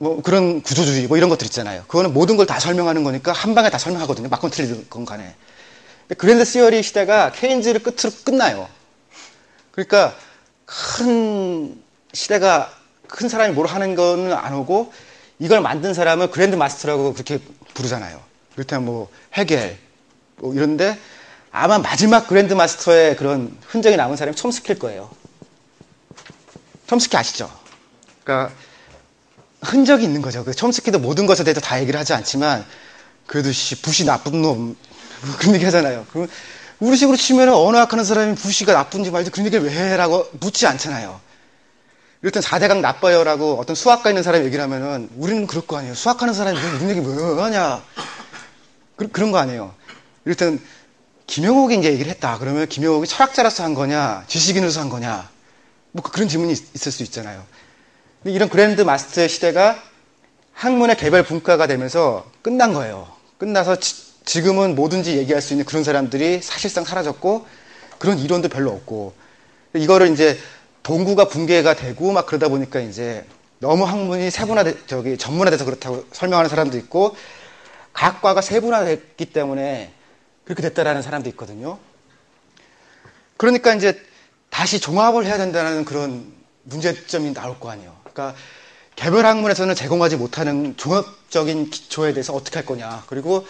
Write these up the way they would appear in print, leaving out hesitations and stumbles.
뭐 그런 구조주의 뭐 이런 것들 있잖아요. 그거는 모든 걸 다 설명하는 거니까 한 방에 다 설명하거든요. 맞건 틀리건 간에. 그랜드 시어리 시대가 케인즈를 끝으로 끝나요. 그러니까 큰 시대가 큰 사람이 뭘 하는 거는 안 오고 이걸 만든 사람은 그랜드 마스터라고 그렇게 부르잖아요. 그렇다면 뭐 헤겔 뭐 이런데 아마 마지막 그랜드 마스터의 그런 흔적이 남은 사람이 촘스키일 거예요. 촘스키 아시죠? 그러니까 흔적이 있는 거죠. 그 촘스키도 모든 것에 대해서 다 얘기를 하지 않지만 그래도 부시 나쁜 놈 그런 얘기 하잖아요. 우리 식으로 치면 언어학하는 사람이 부시가 나쁜지 말지 그런 얘기를 왜 해라고 묻지 않잖아요. 이럴 땐 4대강 나빠요라고 어떤 수학과 있는 사람이 얘기를 하면은 우리는 그럴 거 아니에요. 수학하는 사람이 이런 얘기 뭐 하냐. 그런 거 아니에요. 이럴 땐 김영옥이 이제 얘기를 했다. 그러면 김영옥이 철학자로서 한 거냐, 지식인으로서 한 거냐. 뭐 그런 질문이 있을 수 있잖아요. 이런 그랜드 마스터의 시대가 학문의 개별 분과가 되면서 끝난 거예요. 끝나서 지금은 뭐든지 얘기할 수 있는 그런 사람들이 사실상 사라졌고 그런 이론도 별로 없고 이거를 이제 동구가 붕괴가 되고 막 그러다 보니까 이제 너무 학문이 전문화돼서 그렇다고 설명하는 사람도 있고 각 과가 세분화됐기 때문에 그렇게 됐다라는 사람도 있거든요. 그러니까 이제 다시 종합을 해야 된다는 그런 문제점이 나올 거 아니에요. 그러니까 개별 학문에서는 제공하지 못하는 종합적인 기초에 대해서 어떻게 할 거냐. 그리고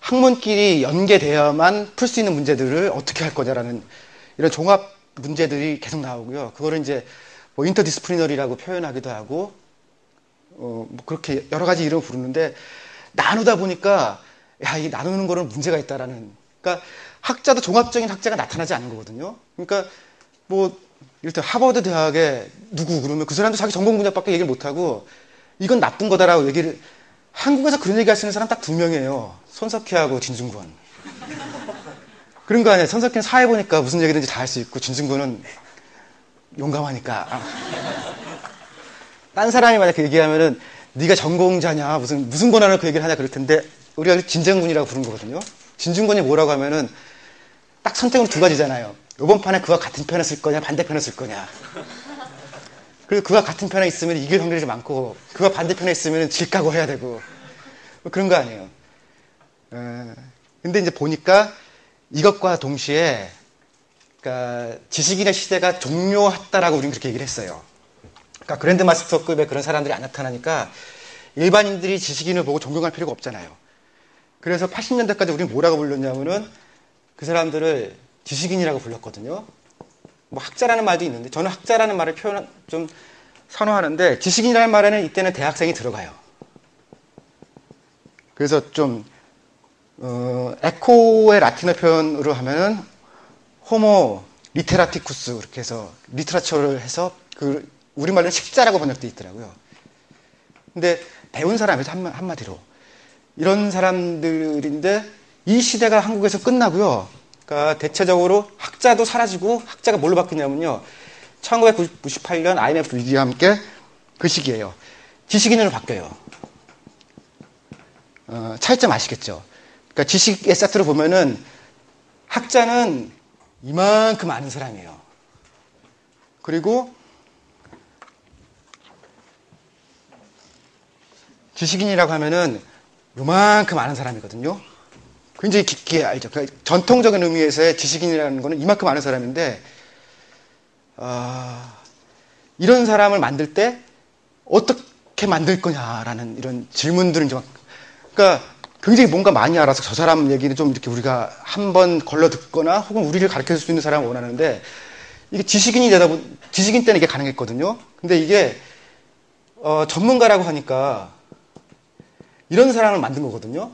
학문끼리 연계되어야만 풀 수 있는 문제들을 어떻게 할 거냐라는 이런 종합 문제들이 계속 나오고요. 그거를 이제 뭐 인터디스플리너리라고 표현하기도 하고 뭐 그렇게 여러 가지 이름을 부르는데 나누다 보니까 야, 이 나누는 거는 문제가 있다라는. 그러니까 학자도 종합적인 학자가 나타나지 않는 거거든요. 그러니까 뭐 이를테면 하버드 대학에 누구 그러면 그 사람도 자기 전공 분야밖에 얘기를 못하고 이건 나쁜 거다라고 얘기를 한국에서 그런 얘기 할 수 있는 사람 딱 2명이에요. 손석희하고 진중권. 그런 거 아니에요. 손석희는 사회 보니까 무슨 얘기든지 다 할 수 있고 진중권은 용감하니까. 딴 사람이 만약 그 얘기하면은 네가 전공자냐 무슨 권한을 그 얘기를 하냐 그럴 텐데 우리가 진정군이라고 부른 거거든요. 진중권이 뭐라고 하면은 딱 선택은 2가지잖아요. 이번 판에 그와 같은 편을 쓸 거냐 반대편을 쓸 거냐. 그리고 그와 같은 편에 있으면 이길 확률이 많고 그와 반대편에 있으면 질 각오해야 되고 뭐 그런 거 아니에요. 근데 이제 보니까 이것과 동시에 그러니까 지식인의 시대가 종료했다라고 우리는 그렇게 얘기를 했어요. 그러니까 그랜드 마스터급의 그런 사람들이 안 나타나니까 일반인들이 지식인을 보고 존경할 필요가 없잖아요. 그래서 80년대까지 우리는 뭐라고 불렀냐면은 그 사람들을 지식인이라고 불렀거든요. 뭐 학자라는 말도 있는데 저는 학자라는 말을 좀 선호하는데 지식인이라는 말에는 이때는 대학생이 들어가요. 그래서 좀 에코의 라틴어 표현으로 하면은 호모 리테라티쿠스 그렇게 해서 리트라처를 해서 그 우리말로는 식자라고 번역되어 있더라고요. 근데 배운 사람이죠. 한마디로 이런 사람들인데 이 시대가 한국에서 끝나고요. 그러니까 대체적으로 학자도 사라지고 학자가 뭘로 바뀌냐면요. 1998년 IMF 위기와 함께 그 시기예요. 지식인으로 바뀌어요. 차이점 아시겠죠? 그러니까 지식의 세트로 보면은 학자는 이만큼 아는 사람이에요. 그리고 지식인이라고 하면은 요만큼 아는 사람이거든요. 굉장히 깊게 알죠. 그러니까 전통적인 의미에서의 지식인이라는 거는 이만큼 아는 사람인데 이런 사람을 만들 때 어떻게 만들 거냐라는 이런 질문들은 좀 그러니까 굉장히 뭔가 많이 알아서 저 사람 얘기는 좀 이렇게 우리가 한번 걸러 듣거나 혹은 우리를 가르쳐 줄 수 있는 사람을 원하는데 이게 지식인 때는 이게 가능했거든요. 근데 이게 전문가라고 하니까 이런 사람을 만든 거거든요.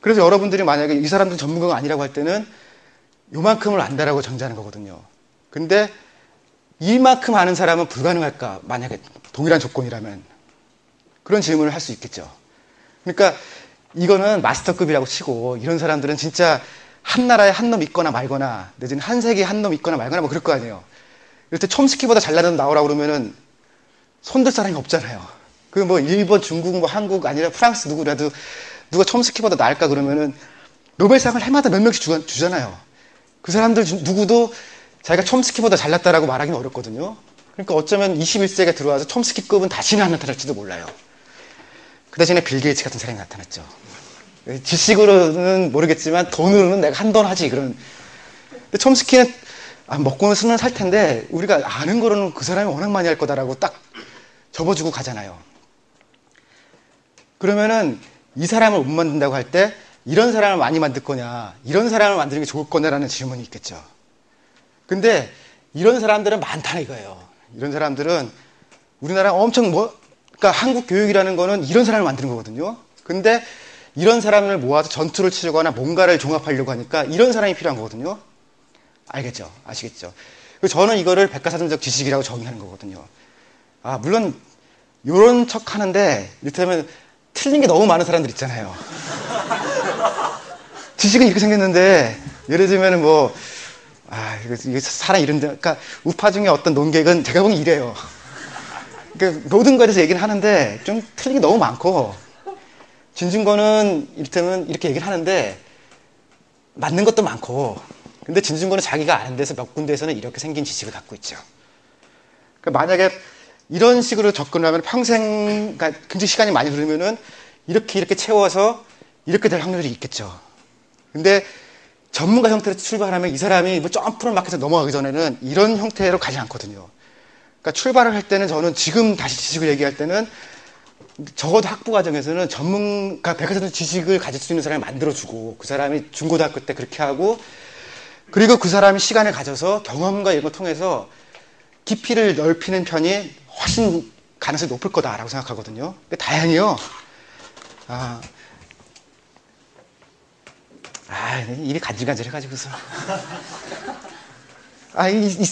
그래서 여러분들이 만약에 이 사람들은 전문가가 아니라고 할 때는 요만큼을 안다라고 전제하는 거거든요. 근데 이만큼 아는 사람은 불가능할까? 만약에 동일한 조건이라면. 그런 질문을 할 수 있겠죠. 그러니까 이거는 마스터급이라고 치고 이런 사람들은 진짜 한 나라에 한 놈 있거나 말거나 내지는 한 세계에 한 놈 있거나 말거나 뭐 그럴 거 아니에요. 이럴 때 촘스키보다 잘나는 놈 나오라고 그러면은 손들 사람이 없잖아요. 그 뭐 일본, 중국, 뭐 한국 아니라 프랑스 누구라도 누가 촘스키보다 나을까 그러면은 노벨상을 해마다 몇 명씩 주잖아요. 그 사람들 누구도 자기가 촘스키보다 잘났다라고 말하기는 어렵거든요. 그러니까 어쩌면 21세기에 들어와서 촘스키급은 다시는 안 나타날지도 몰라요. 그 대신에 빌 게이츠 같은 사람이 나타났죠. 지식으로는 모르겠지만 돈으로는 내가 한 돈 하지 그런. 근데 촘스키는 먹고는 쓰면 살 텐데 우리가 아는 거로는 그 사람이 워낙 많이 할 거다라고 딱 접어주고 가잖아요. 그러면은 이 사람을 못 만든다고 할 때 이런 사람을 많이 만들 거냐, 이런 사람을 만드는 게 좋을 거냐라는 질문이 있겠죠. 근데 이런 사람들은 많다 이거예요. 이런 사람들은 우리나라 엄청 그러니까 한국 교육이라는 거는 이런 사람을 만드는 거거든요. 근데 이런 사람을 모아서 전투를 치르거나 뭔가를 종합하려고 하니까 이런 사람이 필요한 거거든요. 알겠죠? 아시겠죠? 그래서 저는 이거를 백과사전적 지식이라고 정의하는 거거든요. 물론 이런 척 하는데 이를테면 틀린 게 너무 많은 사람들 있잖아요. 지식은 이렇게 생겼는데 예를 들면 이게 사람 이런데, 그러니까 우파 중에 어떤 논객은 제가 보기엔 이래요. 그러니까 모든 거에 대해서 얘기를 하는데 좀 틀린 게 너무 많고, 진중권은 이를테면 이렇게 얘기를 하는데 맞는 것도 많고, 근데 진중권은 자기가 아는 데서 몇 군데에서는 이렇게 생긴 지식을 갖고 있죠. 그러니까 만약에 이런 식으로 접근을 하면 평생, 그러니까 굉장히 시간이 많이 흐르면은 이렇게 채워서 이렇게 될 확률이 있겠죠. 근데 전문가 형태로 출발하면 이 사람이 점프를 막 해서 넘어가기 전에는 이런 형태로 가지 않거든요. 그러니까 출발을 할 때는 저는 지금 다시 지식을 얘기할 때는 적어도 학부 과정에서는 전문가, 백과사전 지식을 가질 수 있는 사람을 만들어주고 그 사람이 중고등학교 때 그렇게 하고, 그리고 그 사람이 시간을 가져서 경험과 이런 걸 통해서 깊이를 넓히는 편이 훨씬 가능성이 높을 거다라고 생각하거든요. 근데 다행히요. 입이 간질간질해가지고서.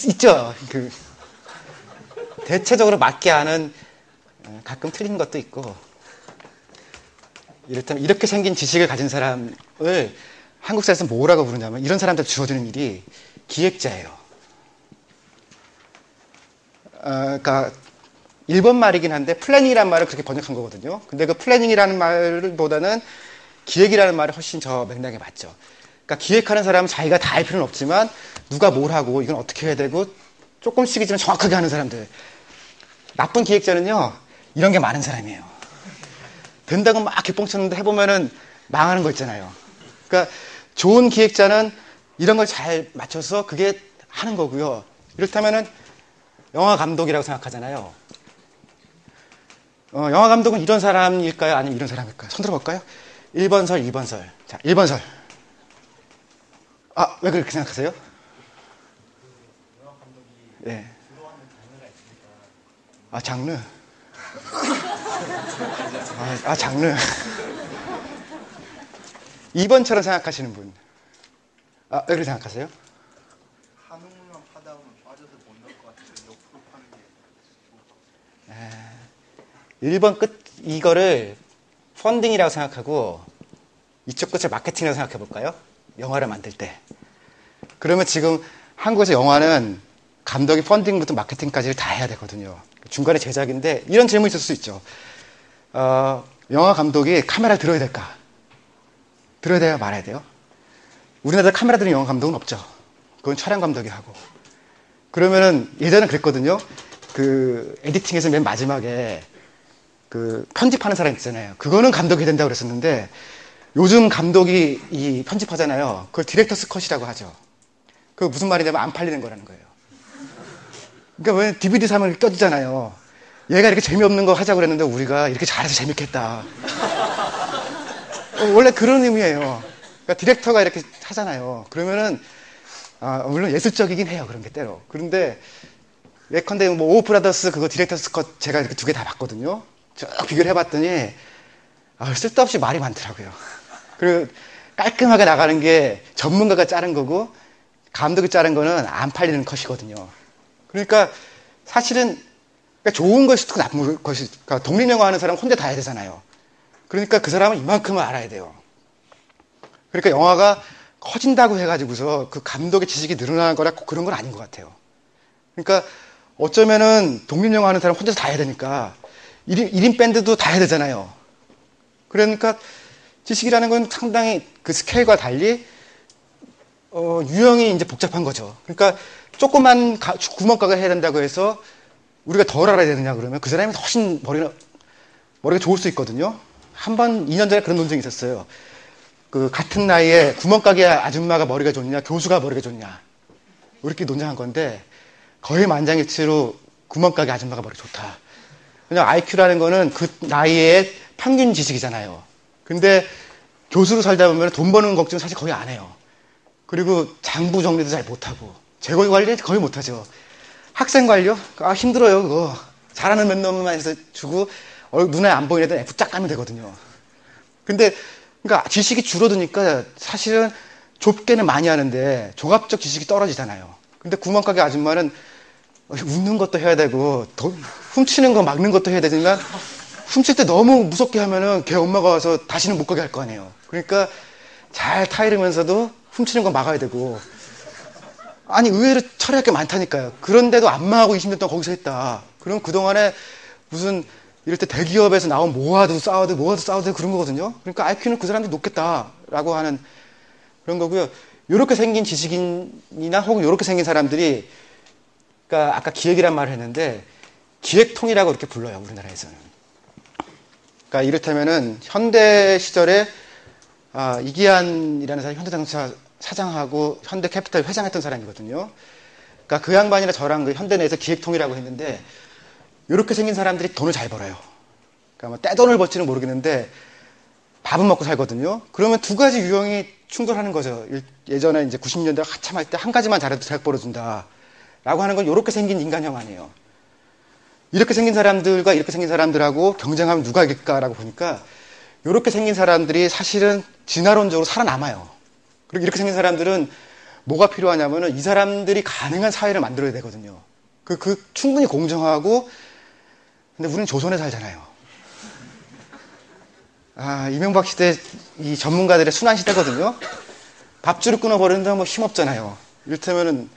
있죠. 대체적으로 맞게 아는, 가끔 틀린 것도 있고. 이를테면 이렇게 생긴 지식을 가진 사람을 한국사에서 뭐라고 부르냐면, 이런 사람들 주어지는 일이 기획자예요. 그러니까 일본 말이긴 한데 플래닝이라는 말을 그렇게 번역한 거거든요. 근데 그 플래닝이라는 말보다는 기획이라는 말이 훨씬 저 맥락에 맞죠. 그러니까 기획하는 사람은 자기가 다 할 필요는 없지만 누가 뭘 하고 이건 어떻게 해야 되고 조금씩이지만 정확하게 하는 사람들. 나쁜 기획자는요, 이런 게 많은 사람이에요. 된다고 막 개뻥 쳤는데 해보면은 망하는 거 있잖아요. 그러니까 좋은 기획자는 이런 걸 잘 맞춰서 그게 하는 거고요. 이렇다면은 영화 감독이라고 생각하잖아요. 영화 감독은 이런 사람일까요? 아니면 이런 사람일까요? 손 들어볼까요? 1번설, 2번설. 자, 1번설. 왜 그렇게 생각하세요? 영화 감독이 예. 주도하는 장르가 있으니까. 장르. 장르. 2번처럼 생각하시는 분. 왜 그렇게 생각하세요? 한우물만 파다 보면 빠져서 못 넣을 것 같아서 옆으로 파는 게. 1번 끝, 이거를 펀딩이라고 생각하고 이쪽 끝을 마케팅이라고 생각해 볼까요? 영화를 만들 때. 그러면 지금 한국에서 영화는 감독이 펀딩부터 마케팅까지를 다 해야 되거든요. 중간에 제작인데 이런 질문이 있을 수 있죠. 영화 감독이 카메라를 들어야 될까? 들어야 돼요? 말아야 돼요? 우리나라 카메라 들은 영화 감독은 없죠. 그건 촬영 감독이 하고. 그러면은 예전에 그랬거든요. 그 에디팅에서 맨 마지막에 그 편집하는 사람 있잖아요. 그거는 감독이 된다고 그랬었는데 요즘 감독이 이 편집하잖아요. 그걸 디렉터스 컷이라고 하죠. 그거 무슨 말이냐면 안 팔리는 거라는 거예요. 그러니까 왜 DVD 사면 껴지잖아요. 얘가 이렇게 재미없는 거 하자고 그랬는데 우리가 이렇게 잘해서 재밌겠다. 원래 그런 의미예요. 그러니까 디렉터가 이렇게 하잖아요. 그러면은 물론 예술적이긴 해요. 그런 게 때로. 그런데 예컨대 오브라더스 그거 디렉터스 컷 제가 이렇게 두 개 다 봤거든요. 쭉 비교를 해봤더니 쓸데없이 말이 많더라고요. 그리고 깔끔하게 나가는 게 전문가가 자른 거고 감독이 자른 거는 안 팔리는 컷이거든요. 그러니까 사실은 좋은 것이 있고 나쁜 것이, 그러니까 독립영화 하는 사람은 혼자 다 해야 되잖아요. 그러니까 그 사람은 이만큼은 알아야 돼요. 그러니까 영화가 커진다고 해가지고서 그 감독의 지식이 늘어나는 거라 그런 건 아닌 것 같아요. 그러니까 어쩌면은 독립영화 하는 사람 혼자서 다 해야 되니까 1인 밴드도 다 해야 되잖아요. 그러니까 지식이라는 건 상당히 그 스케일과 달리 유형이 이제 복잡한 거죠. 그러니까 조그만 구멍가게 해야 된다고 해서 우리가 덜 알아야 되느냐 그러면 그 사람이 훨씬 머리가 좋을 수 있거든요. 한 번 2년 전에 그런 논쟁이 있었어요. 그 같은 나이에 구멍가게 아줌마가 머리가 좋냐 교수가 머리가 좋냐 이렇게 논쟁한 건데 거의 만장일치로 구멍가게 아줌마가 머리 좋다. 그냥 IQ라는 거는 그 나이에 평균 지식이잖아요. 근데 교수로 살다 보면 돈 버는 걱정 사실 거의 안 해요. 그리고 장부 정리도 잘 못하고 재고 관리 거의 못하죠. 학생 관리요? 아 힘들어요 그거. 잘하는 몇 놈만 해서 주고 눈에 안 보이는 애들 F 쫙 까면 되거든요. 근데 그러니까 지식이 줄어드니까 사실은 좁게는 많이 하는데 종합적 지식이 떨어지잖아요. 근데 구멍가게 아줌마는 웃는 것도 해야 되고 훔치는 거 막는 것도 해야 되지만 훔칠 때 너무 무섭게 하면은 걔 엄마가 와서 다시는 못 가게 할 거 아니에요. 그러니까 잘 타이르면서도 훔치는 거 막아야 되고 아니 의외로 처리할 게 많다니까요. 그런데도 안 망하고 20년 동안 거기서 했다. 그럼 그동안에 무슨 이럴 때 대기업에서 나온 모아도 싸워도 그런 거거든요. 그러니까 IQ는 그 사람들이 높겠다라고 하는 그런 거고요. 이렇게 생긴 지식인이나 혹은 이렇게 생긴 사람들이 그러니까 아까 기획이란 말을 했는데 기획통이라고 이렇게 불러요. 우리나라에서는. 그러니까 이를테면은 현대 시절에 이기한이라는 사람이 현대자동차 사장하고 현대캐피탈 회장했던 사람이거든요. 그러니까 그 양반이나 저랑 그 현대 내에서 기획통이라고 했는데 이렇게 생긴 사람들이 돈을 잘 벌어요. 그러니까 뭐 떼돈을 벌지는 모르겠는데 밥은 먹고 살거든요. 그러면 두 가지 유형이 충돌하는 거죠. 예전에 이제 90년대 한참 할 때 한 가지만 잘해도 대학 벌어준다. 라고 하는 건 이렇게 생긴 인간형 아니에요. 이렇게 생긴 사람들과 이렇게 생긴 사람들하고 경쟁하면 누가 이길까라고 보니까 이렇게 생긴 사람들이 사실은 진화론적으로 살아남아요. 그리고 이렇게 생긴 사람들은 뭐가 필요하냐면은 이 사람들이 가능한 사회를 만들어야 되거든요. 충분히 공정하고 근데 우리는 조선에 살잖아요. 이명박 시대 이 전문가들의 순환 시대거든요. 밥줄을 끊어버리는데 뭐 힘없잖아요. 이를테면은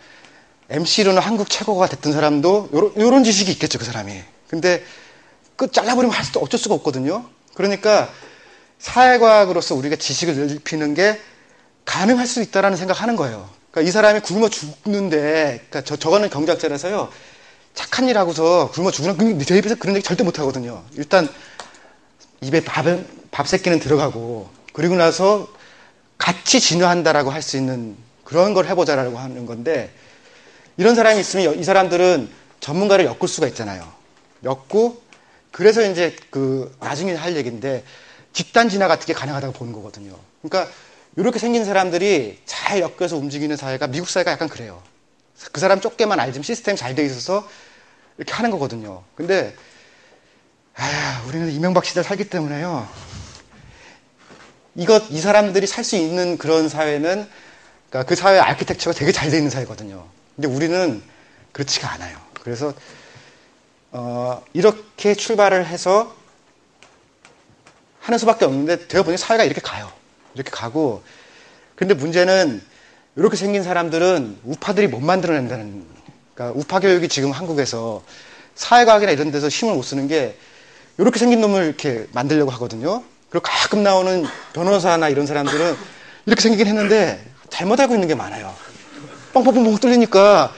MC로는 한국 최고가 됐던 사람도 요런 지식이 있겠죠, 그 사람이. 근데 잘라버리면 어쩔 수가 없거든요. 그러니까 사회과학으로서 우리가 지식을 넓히는 게 가능할 수 있다라는 생각하는 거예요. 그러니까 이 사람이 굶어 죽는데, 그러니까 저거는 경제학자라서요. 착한 일 하고서 굶어 죽는, 제 입에서 그런 얘기 절대 못 하거든요. 일단 입에 밥 새끼는 들어가고, 그리고 나서 같이 진화한다라고 할 수 있는 그런 걸 해보자라고 하는 건데, 이런 사람이 있으면 이 사람들은 전문가를 엮을 수가 있잖아요. 엮고, 그래서 이제 나중에 할 얘기인데, 집단 진화 같은 게 가능하다고 보는 거거든요. 그러니까, 이렇게 생긴 사람들이 잘 엮여서 움직이는 사회가, 미국 사회가 약간 그래요. 그 사람 좁게만 알지만 시스템이 잘 돼 있어서 이렇게 하는 거거든요. 근데, 우리는 이명박 시대를 살기 때문에요. 이 사람들이 살 수 있는 그런 사회는, 그러니까 그 사회의 아키텍처가 되게 잘 돼 있는 사회거든요. 근데 우리는 그렇지가 않아요. 그래서, 이렇게 출발을 해서 하는 수밖에 없는데, 되어보니 사회가 이렇게 가요. 이렇게 가고, 근데 문제는, 이렇게 생긴 사람들은 우파들이 못 만들어낸다는, 그러니까 우파 교육이 지금 한국에서 사회과학이나 이런 데서 힘을 못 쓰는 게, 이렇게 생긴 놈을 이렇게 만들려고 하거든요. 그리고 가끔 나오는 변호사나 이런 사람들은 이렇게 생기긴 했는데, 잘못 알고 있는 게 많아요. 뻥뻥뻥뻥 뚫리니까,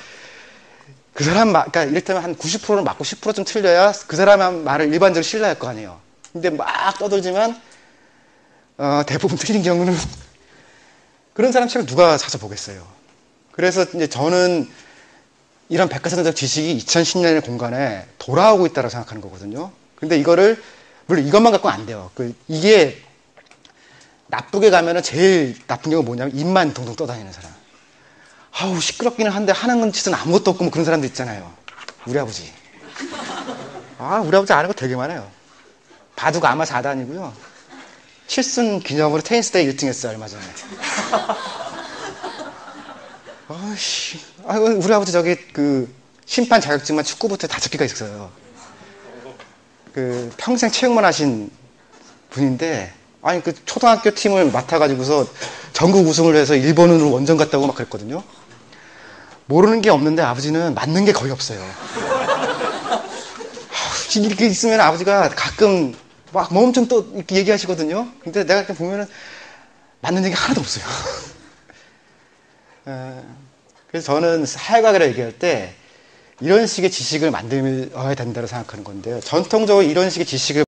그 사람, 그러니까 이를테면 한 90%는 맞고 10%좀 틀려야 그 사람 말을 일반적으로 신뢰할 거 아니에요. 근데 막 떠들지만, 대부분 틀린 경우는 그런 사람 책을 누가 사서 보겠어요. 그래서 이제 저는 이런 백과사전적 지식이 2010년의 공간에 돌아오고 있다고 생각하는 거거든요. 근데 이거를, 물론 이것만 갖고는 안 돼요. 이게 나쁘게 가면은 제일 나쁜 경우가 뭐냐면 입만 동동 떠다니는 사람. 시끄럽기는 한데 하는 짓은 아무것도 없고 뭐 그런 사람도 있잖아요. 우리 아버지. 우리 아버지 아는 거 되게 많아요. 바둑 아마 4단이고요. 칠순 기념으로 테니스 대회 1등 했어요, 얼마 전에. 우리 아버지 심판 자격증만 축구부터 5개가 있어요. 평생 체육만 하신 분인데, 초등학교 팀을 맡아가지고서 전국 우승을 해서 일본으로 원정 갔다고 막 그랬거든요. 모르는 게 없는데 아버지는 맞는 게 거의 없어요. 이렇게 있으면 아버지가 가끔 막 엄청 또 이렇게 얘기하시거든요. 근데 내가 이렇게 보면은 맞는 얘기 하나도 없어요. 그래서 저는 사회과학이라 얘기할 때 이런 식의 지식을 만들어야 된다고 생각하는 건데요. 전통적으로 이런 식의 지식을